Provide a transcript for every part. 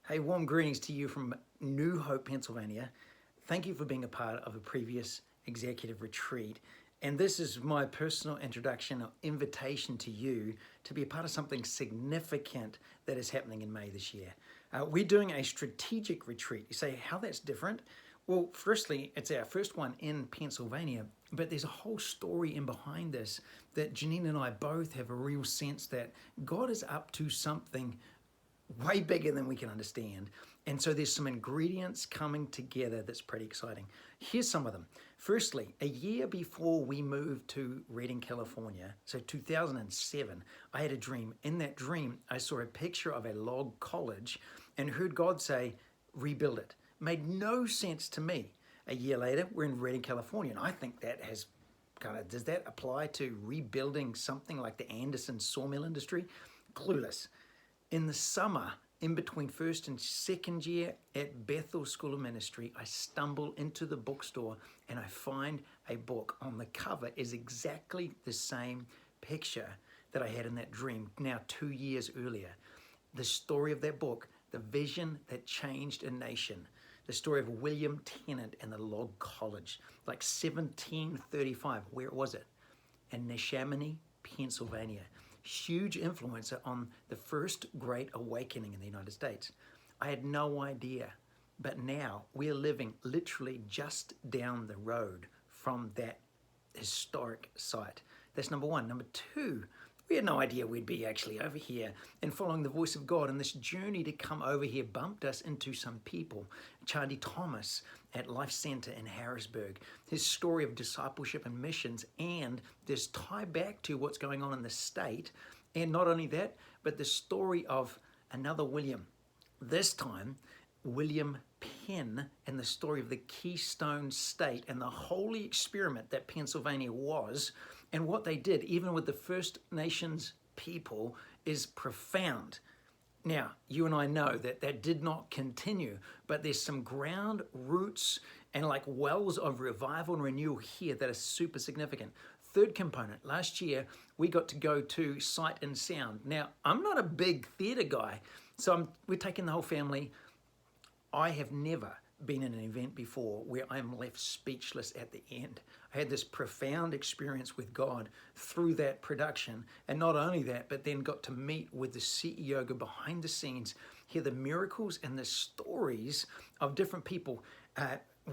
Hey, warm greetings to you from New Hope, Pennsylvania. Thank you for being a part of a previous executive retreat. And this is my personal introduction or invitation to you to be a part of something significant that is happening in May this year. We're doing a strategic retreat. You say, how that's different? Well, firstly, it's our first one in Pennsylvania, but there's a whole story in behind this that Janine and I both have a real sense that God is up to something way bigger than we can understand. And so there's some ingredients coming together that's pretty exciting. Here's some of them. Firstly, a year before we moved to Redding, California, so 2007, I had a dream. In that dream, I saw a picture of a log college and heard God say, rebuild it. Made no sense to me. A year later, we're in Redding, California, and I think that has does that apply to rebuilding something like the Anderson sawmill industry? Clueless. In the summer, in between first and second year at Bethel School of Ministry, I stumble into the bookstore and I find a book. On the cover is exactly the same picture that I had in that dream now 2 years earlier. The story of that book, The Vision That Changed a Nation. The story of William Tennant and the Log College, like 1735. Where was it? In Neshaminy, Pennsylvania. Huge influencer on the first great awakening in the United States. I had no idea, but now we're living literally just down the road from that historic site. That's number one. Number two, we had no idea we'd be actually over here and following the voice of God. And this journey to come over here bumped us into some people. Charlie Thomas at Life Center in Harrisburg. His story of discipleship and missions, and this tie back to what's going on in the state. And not only that, but the story of another William. This time, William Penn, and the story of the Keystone State and the holy experiment that Pennsylvania was, and what they did, even with the First Nations people, is profound. Now, you and I know that that did not continue, but there's some ground roots and like wells of revival and renewal here that are super significant. Third component, last year we got to go to Sight and Sound. Now, I'm not a big theater guy, so we're taking the whole family. I have never been in an event before where I'm left speechless at the end. I had this profound experience with God through that production. And not only that, but then got to meet with the CEO, go behind the scenes, hear the miracles and the stories of different people.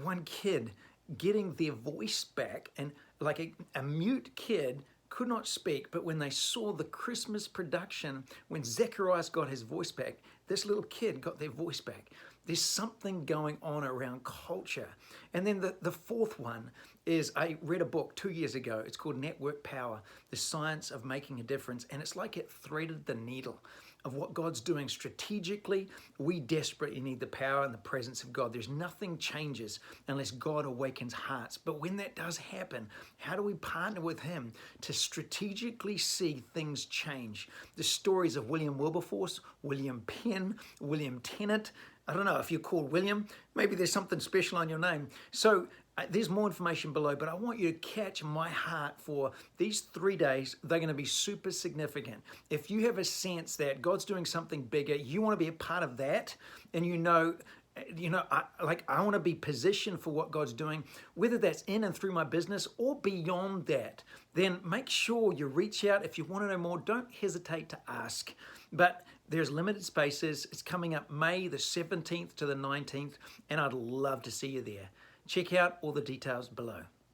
One kid getting their voice back, and like a mute kid could not speak, but when they saw the Christmas production, when Zacharias got his voice back, this little kid got their voice back. There's something going on around culture. And then the fourth one is, I read a book 2 years ago. It's called Network Power, The Science of Making a Difference. And it's like it threaded the needle of what God's doing strategically. We desperately need the power and the presence of God. There's nothing changes unless God awakens hearts. But when that does happen, how do we partner with Him to strategically see things change? The stories of William Wilberforce, William Penn, William Tennant. I don't know if you're called William, maybe there's something special on your name. So there's more information below, but I want you to catch my heart for these 3 days. They're going to be super significant. If you have a sense that God's doing something bigger, you want to be a part of that, and I want to be positioned for what God's doing, whether that's in and through my business or beyond that, then make sure you reach out. If you want to know more, don't hesitate to ask. But there's limited spaces. It's coming up May the 17th to the 19th, and I'd love to see you there. Check out all the details below.